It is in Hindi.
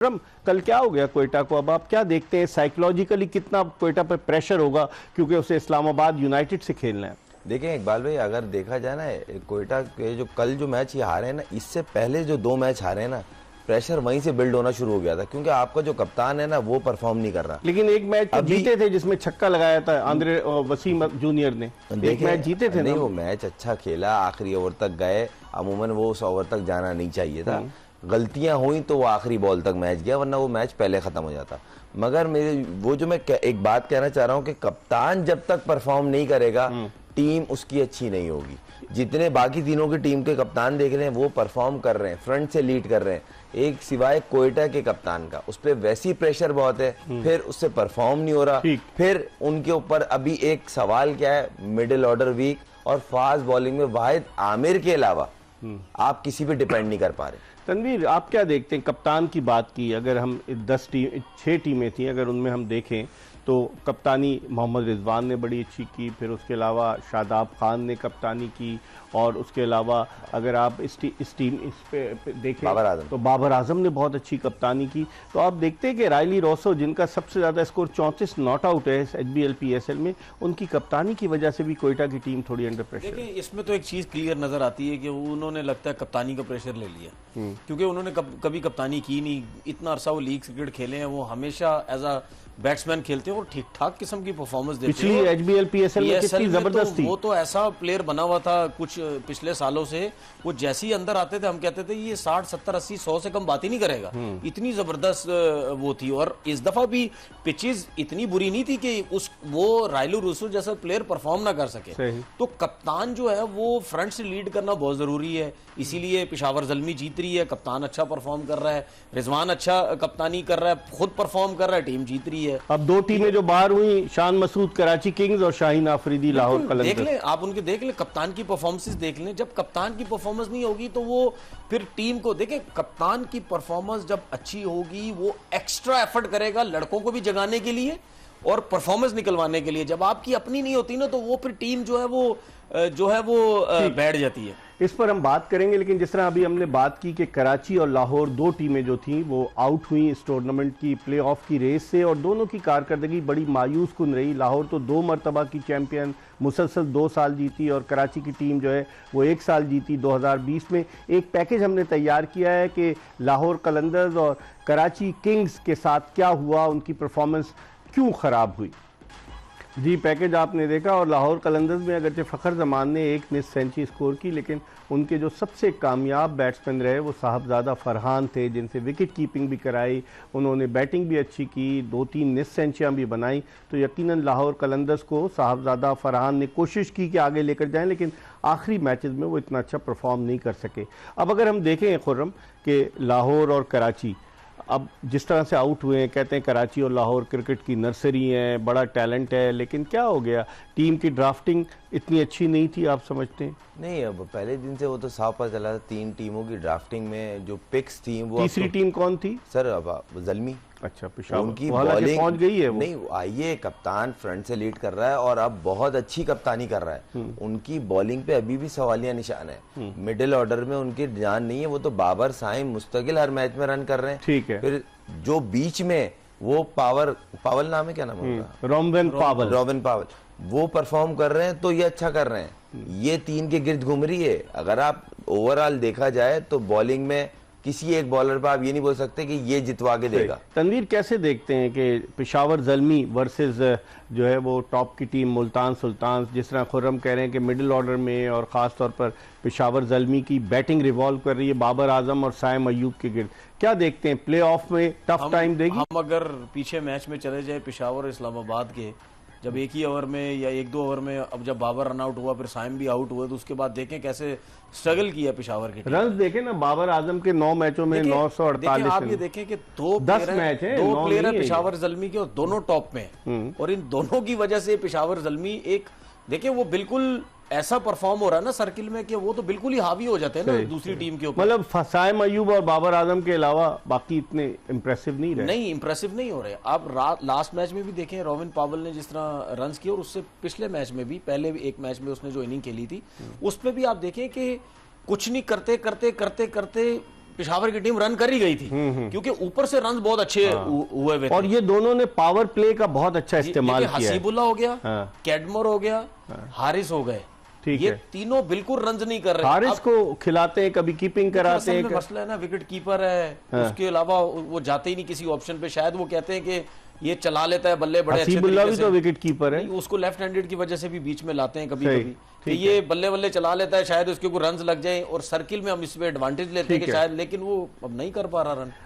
कल क्या हो गया क्वेटा को? अब आप क्या देखते हैं साइकोलॉजिकली कितना क्वेटा पर प्रेशर होगा, क्योंकि उसे इस्लामाबाद यूनाइटेड से खेलना है। देखें इकबाल भाई, अगर देखा जाए ना क्वेटा के जो कल जो मैच ये हारे हैं ना, इससे पहले जो 2 मैच हारे हैं ना, प्रेशर वहीं से बिल्ड होना शुरू हो गया था, क्योंकि आपका जो कप्तान है ना वो परफॉर्म नहीं कर रहा। लेकिन एक मैच जीते थे जिसमें छक्का लगाया था आंद्रे वसीम जूनियर ने, एक मैच जीते थे। नहीं, वो मैच अच्छा खेला, आखिरी ओवर तक गए, अमूमन वो उस ओवर तक जाना नहीं चाहिए था। गलतियां हुई तो वो आखिरी बॉल तक मैच गया, वरना वो मैच पहले खत्म हो जाता। मगर मेरे वो जो मैं एक बात कहना चाह रहा हूँ कि कप्तान जब तक परफॉर्म नहीं करेगा टीम उसकी अच्छी नहीं होगी। जितने बाकी तीनों की टीम के कप्तान देख रहे हैं वो परफॉर्म कर रहे हैं, फ्रंट से लीड कर रहे हैं, एक सिवाय कोयटा के कप्तान का, उस पर वैसी प्रेशर बहुत है, फिर उससे परफॉर्म नहीं हो रहा। फिर उनके ऊपर अभी एक सवाल क्या है, मिडिल ऑर्डर वीक, और फास्ट बॉलिंग में वाहिद आमिर के अलावा आप किसी पे डिपेंड नहीं कर पा रहे। तनवीर, आप क्या देखते हैं? कप्तान की बात की, अगर हम 6 टीमें थी, अगर उनमें हम देखें तो कप्तानी मोहम्मद रिजवान ने बड़ी अच्छी की, फिर उसके अलावा शादाब खान ने कप्तानी की, और उसके अलावा अगर आप इस टीम पे देखें तो बाबर आजम ने बहुत अच्छी कप्तानी की। तो आप देखते हैं कि रायली रोसो, जिनका सबसे ज़्यादा स्कोर 34 नॉट आउट है HBL PSL में, उनकी कप्तानी की वजह से भी कोयटा की टीम थोड़ी अंडर प्रेशर। देखिए, इसमें तो एक चीज़ क्लियर नज़र आती है कि उन्होंने लगता है कप्तानी का प्रेशर ले लिया, क्योंकि उन्होंने कभी कप्तानी की नहीं। इतना अरसा वो लीग क्रिकेट खेले हैं, वो हमेशा एज अ बैट्समैन खेलते हैं और ठीक ठाक किस्म की परफॉर्मेंस देते हैं। पिछली HBL PSL में कितनी जबरदस्त थी। वो तो ऐसा प्लेयर बना हुआ था कुछ पिछले सालों से, वो जैसे ही अंदर आते थे हम कहते थे ये 60 70 80 100 से कम बात ही नहीं करेगा, इतनी जबरदस्त वो थी। और इस दफा भी पिचेस इतनी बुरी नहीं थी कि वो रायलू रूसो जैसा प्लेयर परफॉर्म ना कर सके। तो कप्तान जो है वो फ्रंट से लीड करना बहुत जरूरी है, इसीलिए पेशावर ज़ल्मी जीत रही है, कप्तान अच्छा परफॉर्म कर रहा है, रिजवान अच्छा कप्तानी कर रहा है, खुद परफॉर्म कर रहा है, टीम जीत रही है। अब 2 टीमें जो बाहर हुई, शान मसूद कराची किंग्स और शाहीन आफरीदी लाहौर कलंदर्स। देख लें आप, उनके देख लें, कप्तान की परफॉर्मेंस देख लें। जब कप्तान की परफॉर्मेंस नहीं होगी तो वो फिर टीम को देखें, कप्तान की परफॉर्मेंस जब अच्छी होगी वो एक्स्ट्रा एफर्ट करेगा लड़कों को भी जगाने के लिए और परफॉर्मेंस निकलवाने के लिए। जब आपकी अपनी नहीं होती ना तो वो फिर टीम जो है वो बैठ जाती है। इस पर हम बात करेंगे, लेकिन जिस तरह अभी हमने बात की कि कराची और लाहौर 2 टीमें जो थी वो आउट हुई इस टूर्नामेंट की प्लेऑफ की रेस से, और दोनों की कारकर्दगी बड़ी मायूस कुन रही। लाहौर तो 2 मरतबा की चैंपियन, मुसलसल 2 साल जीती, और कराची की टीम जो है वो 1 साल जीती 2020 में। एक पैकेज हमने तैयार किया है कि लाहौर कलंदर्स और कराची किंग्स के साथ क्या हुआ, उनकी परफॉर्मेंस क्यों ख़राब हुई। जी, पैकेज आपने देखा, और लाहौर कलंदर्स में अगरचे फ़खर जमान ने 1 मिस सेंचुरी स्कोर की, लेकिन उनके जो सबसे कामयाब बैट्समैन रहे वो साहबजादा फरहान थे, जिनसे विकेट कीपिंग भी कराई, उन्होंने बैटिंग भी अच्छी की, 2-3 मिस सेंचुरियाँ भी बनाई। तो यकीनन लाहौर कलंदर्स को साहबजादा फरहान ने कोशिश की कि आगे लेकर जाएं, लेकिन आखिरी मैचेस में वो इतना अच्छा परफॉर्म नहीं कर सके। अब अगर हम देखें खुर्रम कि लाहौर और कराची अब जिस तरह से आउट हुए हैं, कहते हैं कराची और लाहौर क्रिकेट की नर्सरी है, बड़ा टैलेंट है, लेकिन क्या हो गया, टीम की ड्राफ्टिंग इतनी अच्छी नहीं थी, आप समझते हैं? नहीं, अब पहले दिन से वो तो साफ पता चला था। 3 टीमों की ड्राफ्टिंग में जो पिक्स थी वो, तीसरी टीम कौन थी सर? अब ज़ल्मी। अच्छा, पेशावर उनकी बॉलिंग पहुंच गई है वो। नहीं, आइए, कप्तान फ्रंट से लीड कर रहा है और अब बहुत अच्छी कप्तानी कर रहा है। उनकी बॉलिंग पे अभी भी सवालिया निशान है, मिडिल ऑर्डर में उनकी जान नहीं है। वो तो बाबर साइम मुस्तकिल हर मैच में रन कर रहे हैं, ठीक है। फिर जो बीच में वो पावल नाम है, क्या नाम होगा, रोबिन पावल, वो परफॉर्म कर रहे हैं, तो ये अच्छा कर रहे हैं। ये 3 के गिर्द घूम रही है। अगर आप ओवरऑल देखा जाए तो बॉलिंग में किसी एक बॉलर पर आप ये नहीं बोल सकते कि ये जितवा के देगा। तनवीर, कैसे देखते हैं कि पेशावर ज़ल्मी वर्सेस जो है वो टॉप की टीम मुल्तान सुल्तान, जिस तरह खुर्रम कह रहे हैं कि मिडिल ऑर्डर में और ख़ास तौर पर पेशावर ज़ल्मी की बैटिंग रिवॉल्व कर रही है बाबर आजम और साइम अयूब के गिर्द, क्या देखते हैं? प्ले ऑफ में टफ टाइम देगी? हम अगर पीछे मैच में चले जाए पेशावर इस्लामाबाद के, जब एक ही ओवर में या 1-2 ओवर में, अब जब बाबर रन आउट हुआ फिर साइम भी आउट हुआ, तो उसके बाद देखें कैसे स्ट्रगल किया पेशावर के। रन देखें ना, बाबर आजम के 9 मैचों में 948। आप ये देखें कि 2 प्लेयर है पेशावर ज़ल्मी के और दोनों टॉप में, और इन दोनों की वजह से पेशावर ज़ल्मी एक देखिए वो बिल्कुल ऐसा परफॉर्म हो रहा है ना सर्किल में कि वो तो बिल्कुल ही हावी हो जाते हैं ना दूसरी टीम के ऊपर। मतलब साइम अयूब और बाबर आजम के अलावा बाकी इतने इंप्रेसिव नहीं रहे। नहीं, इंप्रेसिव नहीं हो रहे। आप लास्ट मैच में भी देखें, रोबिन पावल ने जिस तरह रन्स किए, और उससे पिछले मैच में भी, पहले भी एक मैच में उसने जो इनिंग खेली थी, उस पर भी आप देखें कि कुछ नहीं करते करते करते करते पेशावर की टीम रन कर ही गई थी, क्योंकि ऊपर से रन बहुत अच्छे हुए हुए थे। और ये दोनों ने पावर प्ले का बहुत अच्छा इस्तेमाल किया है। हसीबुल्ला हो गया, हाँ। कैडमर हो गया, हारिस हो गए, ठीक ये है। तीनों बिल्कुल रन नहीं कर रहे। हारिस को खिलाते हैं, कभी कीपिंग कराते हैं। मसला है ना, विकेट कीपर है, उसके अलावा वो जाते ही नहीं किसी ऑप्शन पे। शायद वो कहते हैं कि ये चला लेता है बल्ले बड़े अच्छे हसीबुल्ला तरीके भी से। तो विकेट कीपर है। उसको लेफ्ट हैंडेड की वजह से भी बीच में लाते हैं कभी सही, कभी, कि ठीक ये बल्ले बल्ले चला लेता है, शायद उसके ऊपर रन लग जाए और सर्किल में हम इस पे एडवांटेज लेते हैं कि शायद, लेकिन वो अब नहीं कर पा रहा रन।